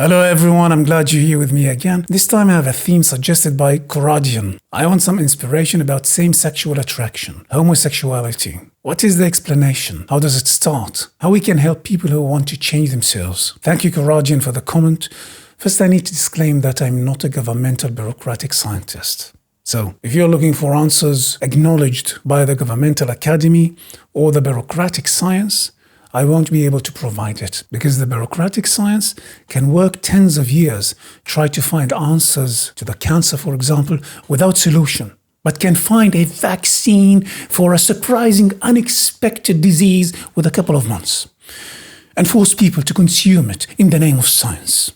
Hello everyone, I'm glad you're here with me again. This time I have a theme suggested by Shredy. I want some inspiration about same-sexual attraction, homosexuality. What is the explanation? How does it start? How we can help people who want to change themselves? Thank you Shredy for the comment. First I need to disclaim that I'm not a governmental bureaucratic scientist. So, if you're looking for answers acknowledged by the governmental academy or the bureaucratic science, I won't be able to provide it because the bureaucratic science can work tens of years, try to find answers to the cancer, for example, without solution, but can find a vaccine for a surprising, unexpected disease with a couple of months and force people to consume it in the name of science.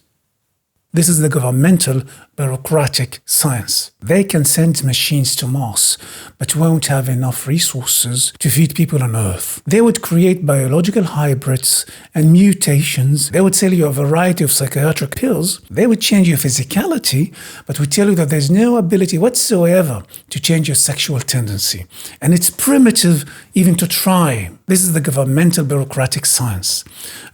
This is the governmental bureaucratic science. They can send machines to Mars, but won't have enough resources to feed people on Earth. They would create biological hybrids and mutations. They would sell you a variety of psychiatric pills. They would change your physicality, but would tell you that there's no ability whatsoever to change your sexual tendency. And it's primitive even to try. This is the governmental bureaucratic science.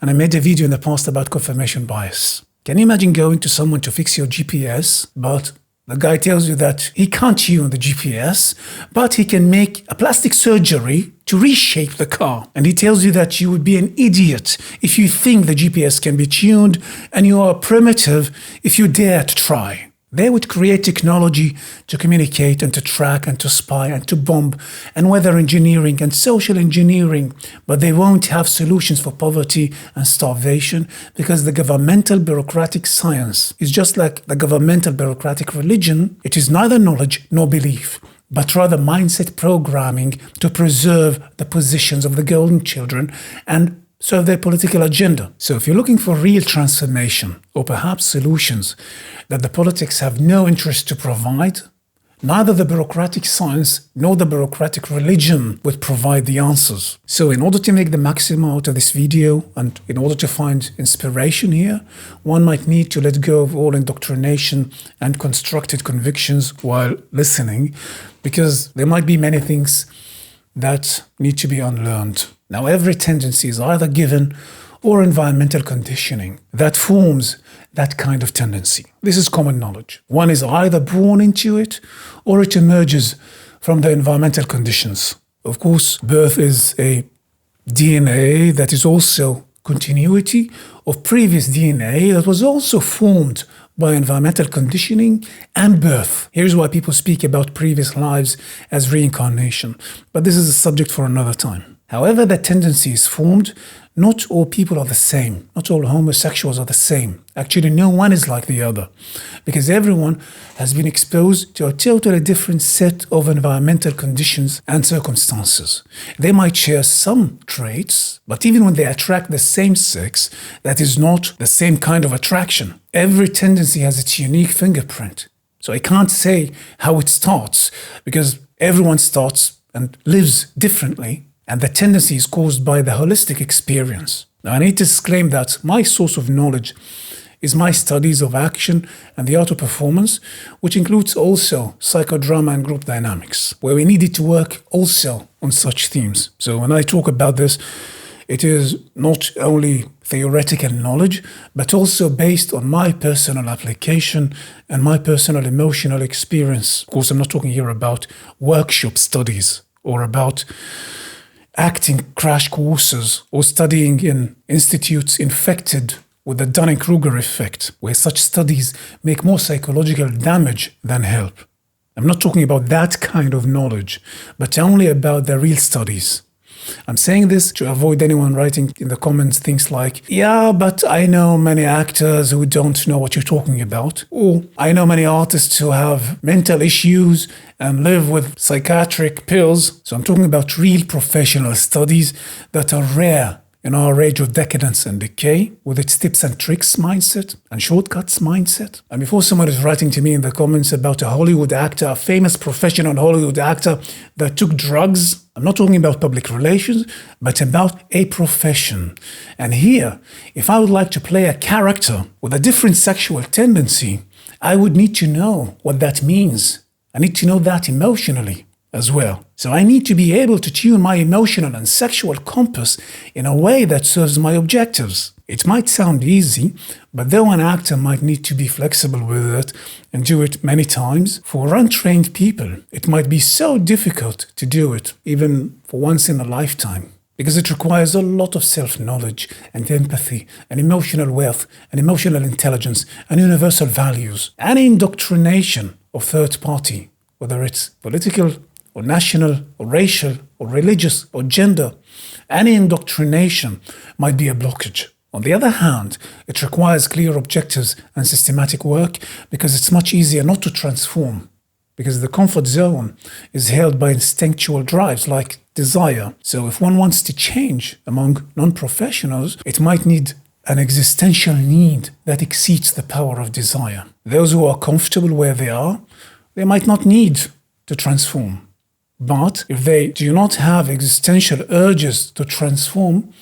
And I made a video in the past about confirmation bias. Can you imagine going to someone to fix your GPS, but the guy tells you that he can't tune the GPS, but he can make a plastic surgery to reshape the car. And he tells you that you would be an idiot if you think the GPS can be tuned, and you are primitive if you dare to try. They would create technology to communicate and to track and to spy and to bomb and weather engineering and social engineering, but they won't have solutions for poverty and starvation because the governmental bureaucratic science is just like the governmental bureaucratic religion. It is neither knowledge nor belief, but rather mindset programming to preserve the positions of the golden children and serve their political agenda. So if you're looking for real transformation or perhaps solutions that the politics have no interest to provide, neither the bureaucratic science nor the bureaucratic religion would provide the answers. So in order to make the maximum out of this video and in order to find inspiration here, one might need to let go of all indoctrination and constructed convictions while listening, because there might be many things that need to be unlearned. Now, every tendency is either given or environmental conditioning that forms that kind of tendency. This is common knowledge. One is either born into it or it emerges from the environmental conditions. Of course, birth is a DNA that is also continuity of previous DNA that was also formed by environmental conditioning and birth. Here's why people speak about previous lives as reincarnation, but this is a subject for another time. However the tendency is formed, not all people are the same. Not all homosexuals are the same. Actually, no one is like the other, because everyone has been exposed to a totally different set of environmental conditions and circumstances. They might share some traits, but even when they attract the same sex, that is not the same kind of attraction. Every tendency has its unique fingerprint. So I can't say how it starts, because everyone starts and lives differently. And the tendency is caused by the holistic experience. Now, I need to disclaim that my source of knowledge is my studies of action and the art of performance, which includes also psychodrama and group dynamics, where we needed to work also on such themes. So when I talk about this, it is not only theoretical knowledge, but also based on my personal application and my personal emotional experience. Of course, I'm not talking here about workshop studies or about acting crash courses or studying in institutes infected with the Dunning-Kruger effect, where such studies make more psychological damage than help. I'm not talking about that kind of knowledge, but only about the real studies. I'm saying this to avoid anyone writing in the comments things like, yeah, but I know many actors who don't know what you're talking about, or I know many artists who have mental issues and live with psychiatric pills. So I'm talking about real professional studies that are rare in our age of decadence and decay, with its tips and tricks mindset and shortcuts mindset. And before someone is writing to me in the comments about a Hollywood actor, a famous professional Hollywood actor that took drugs, I'm not talking about public relations, but about a profession. And here, if I would like to play a character with a different sexual tendency, I would need to know what that means. I need to know that emotionally as well. So I need to be able to tune my emotional and sexual compass in a way that serves my objectives. It might sound easy, but though an actor might need to be flexible with it and do it many times, for untrained people, it might be so difficult to do it, even for once in a lifetime. Because it requires a lot of self-knowledge and empathy and emotional wealth and emotional intelligence and universal values and indoctrination of third party, whether it's political or national or racial or religious or gender. Any indoctrination might be a blockage. On the other hand, it requires clear objectives and systematic work because it's much easier not to transform, because the comfort zone is held by instinctual drives like desire. So if one wants to change among non-professionals, it might need an existential need that exceeds the power of desire. Those who are comfortable where they might not need to transform. But if they do not have existential urges to transform,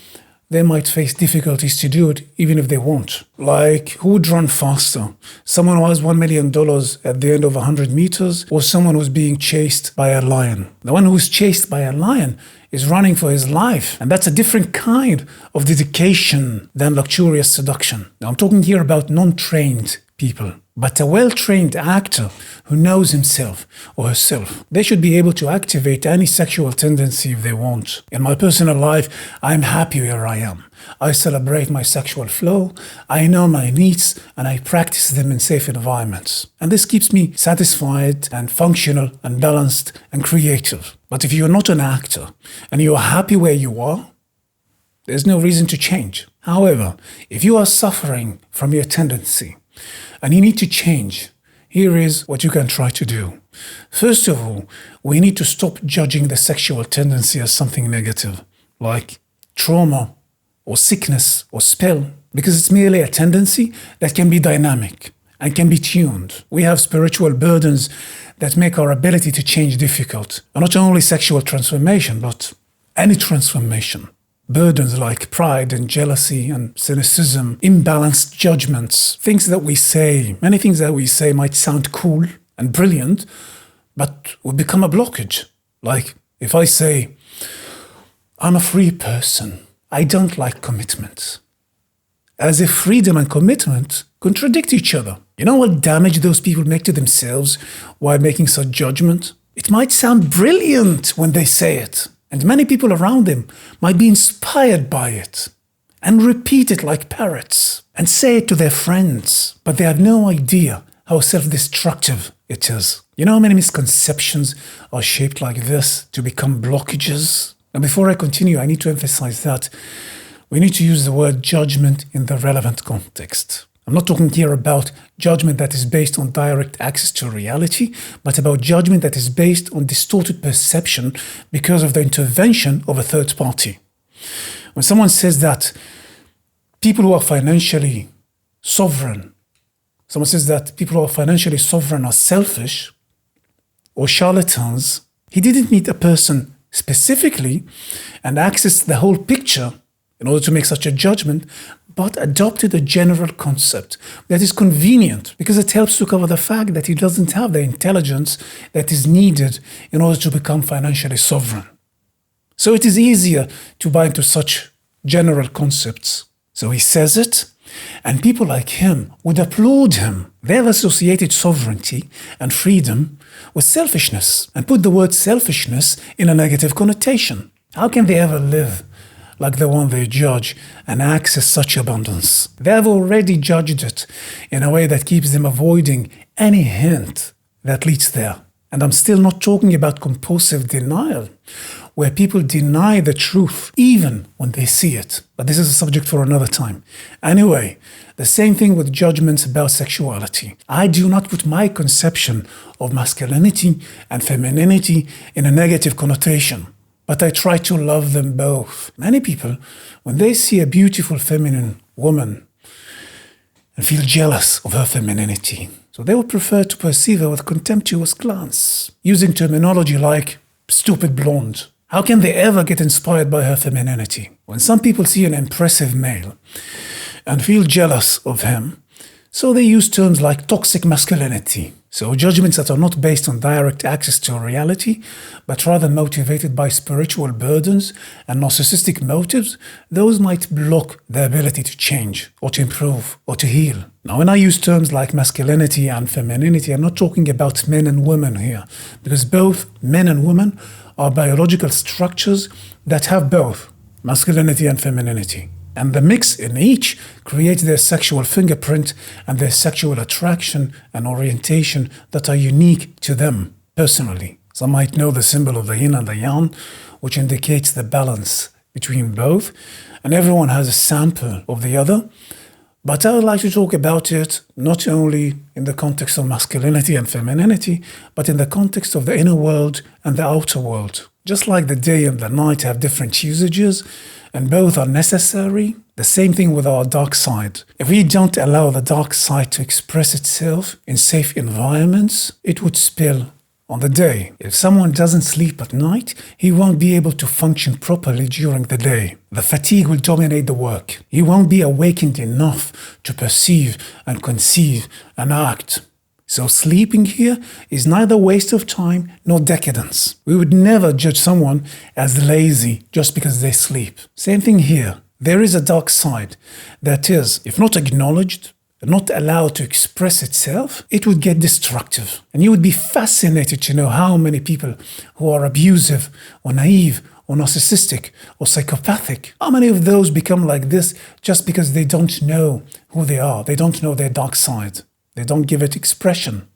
they might face difficulties to do it even if they want. Like, who would run faster? Someone who has $1 million at the end of 100 meters or someone who's being chased by a lion? The one who's chased by a lion is running for his life. And that's a different kind of dedication than luxurious seduction. Now, I'm talking here about non-trained people. But a well-trained actor who knows himself or herself, they should be able to activate any sexual tendency if they want. In my personal life, I'm happy where I am. I celebrate my sexual flow, I know my needs, and I practice them in safe environments. And this keeps me satisfied and functional and balanced and creative. But if you're not an actor and you're happy where you are, there's no reason to change. However, if you are suffering from your tendency, and you need to change, here is what you can try to do. First of all, we need to stop judging the sexual tendency as something negative, like trauma or sickness or spell, because it's merely a tendency that can be dynamic and can be tuned. We have spiritual burdens that make our ability to change difficult. And not only sexual transformation, but any transformation. Burdens like pride and jealousy and cynicism, imbalanced judgments, things that we say, many things that we say might sound cool and brilliant, but will become a blockage. Like if I say, I'm a free person, I don't like commitment. As if freedom and commitment contradict each other. You know what damage those people make to themselves while making such judgment? It might sound brilliant when they say it. And many people around them might be inspired by it and repeat it like parrots and say it to their friends, but they have no idea how self-destructive it is. You know how many misconceptions are shaped like this to become blockages? And before I continue, I need to emphasize that we need to use the word judgment in the relevant context. I'm not talking here about judgment that is based on direct access to reality, but about judgment that is based on distorted perception because of the intervention of a third party. When someone says that people who are financially sovereign, someone says that people who are financially sovereign are selfish or charlatans, he didn't meet a person specifically and access the whole picture in order to make such a judgment, but adopted a general concept that is convenient because it helps to cover the fact that he doesn't have the intelligence that is needed in order to become financially sovereign. So it is easier to buy into such general concepts. So he says it, and people like him would applaud him. They have associated sovereignty and freedom with selfishness and put the word selfishness in a negative connotation. How can they ever live like the one they judge and access such abundance? They have already judged it in a way that keeps them avoiding any hint that leads there. And I'm still not talking about compulsive denial, where people deny the truth even when they see it. But this is a subject for another time. Anyway, the same thing with judgments about sexuality. I do not put my conception of masculinity and femininity in a negative connotation, but I try to love them both. Many people, when they see a beautiful feminine woman and feel jealous of her femininity, so they would prefer to perceive her with contemptuous glance, using terminology like stupid blonde. How can they ever get inspired by her femininity? When some people see an impressive male and feel jealous of him, so they use terms like toxic masculinity. So judgments that are not based on direct access to reality, but rather motivated by spiritual burdens and narcissistic motives, those might block the ability to change or to improve or to heal. Now, when I use terms like masculinity and femininity, I'm not talking about men and women here, because both men and women are biological structures that have both masculinity and femininity. And the mix in each creates their sexual fingerprint and their sexual attraction and orientation that are unique to them personally. Some might know the symbol of the yin and the yang, which indicates the balance between both, and everyone has a sample of the other. But I would like to talk about it not only in the context of masculinity and femininity, but in the context of the inner world and the outer world. Just like the day and the night have different usages, and both are necessary, the same thing with our dark side. If we don't allow the dark side to express itself in safe environments, it would spill on the day. If someone doesn't sleep at night, he won't be able to function properly during the day. The fatigue will dominate the work. He won't be awakened enough to perceive and conceive and act. So sleeping here is neither waste of time nor decadence. We would never judge someone as lazy just because they sleep. Same thing here. There is a dark side that is, if not acknowledged, not allowed to express itself, it would get destructive. And you would be fascinated to know how many people who are abusive or naive or narcissistic or psychopathic, how many of those become like this just because they don't know who they are. They don't know their dark side. They don't give it expression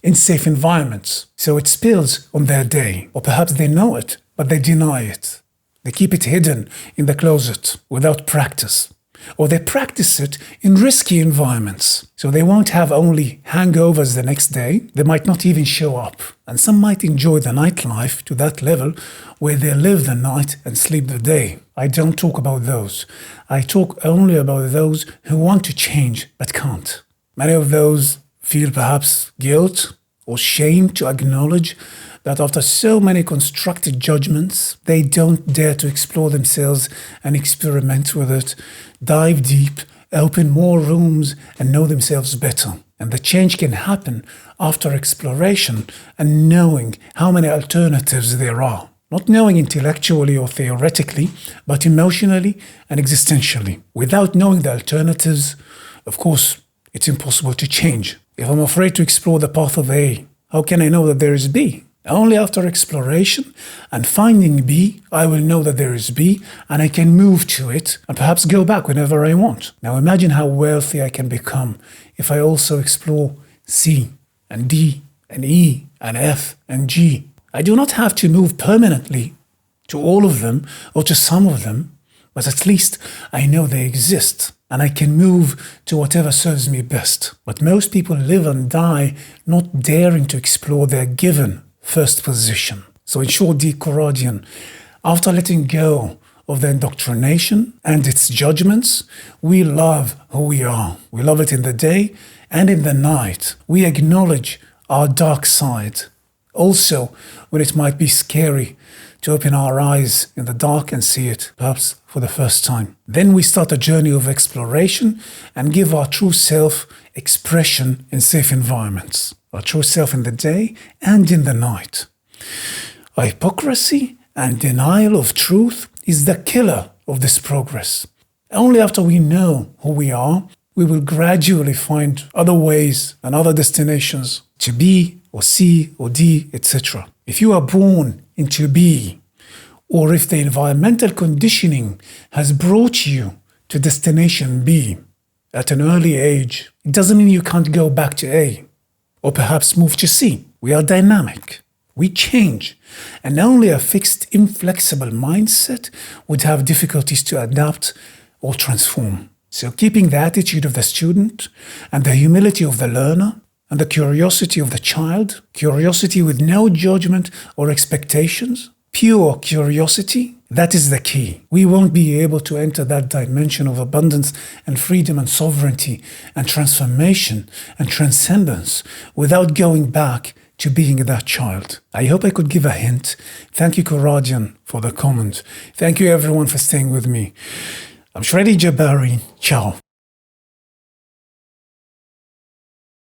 in safe environments. So it spills on their day. Or perhaps they know it, but they deny it. They keep it hidden in the closet without practice. Or they practice it in risky environments. So they won't have only hangovers the next day, they might not even show up. And some might enjoy the nightlife to that level where they live the night and sleep the day. I don't talk about those. I talk only about those who want to change but can't. Many of those feel perhaps guilt or shame to acknowledge that after so many constructed judgments, they don't dare to explore themselves and experiment with it, dive deep, open more rooms, and know themselves better. And the change can happen after exploration and knowing how many alternatives there are. Not knowing intellectually or theoretically, but emotionally and existentially. Without knowing the alternatives, of course, it's impossible to change. If I'm afraid to explore the path of A, how can I know that there is B? Only after exploration and finding B, I will know that there is B, and I can move to it and perhaps go back whenever I want. Now imagine how wealthy I can become if I also explore C and D and E and F and G. I do not have to move permanently to all of them or to some of them, but at least I know they exist. And I can move to whatever serves me best. But most people live and die not daring to explore their given first position. So in short, dear Corodian, after letting go of the indoctrination and its judgments, we love who we are. We love it in the day and in the night. We acknowledge our dark side. Also, when it might be scary to open our eyes in the dark and see it, perhaps for the first time. Then we start a journey of exploration and give our true self expression in safe environments. Our true self in the day and in the night. Our hypocrisy and denial of truth is the killer of this progress. Only after we know who we are, we will gradually find other ways and other destinations to be or C or D, etc. If you are born into B, or if the environmental conditioning has brought you to destination B at an early age, it doesn't mean you can't go back to A, or perhaps move to C. We are dynamic. We change, and only a fixed, inflexible mindset would have difficulties to adapt or transform. So keeping the attitude of the student and the humility of the learner and the curiosity of the child, curiosity with no judgment or expectations, pure curiosity, that is the key. We won't be able to enter that dimension of abundance and freedom and sovereignty and transformation and transcendence without going back to being that child. I hope I could give a hint. Thank you, Corodian, for the comment. Thank you, everyone, for staying with me. I'm Shredy Jabarin. Ciao.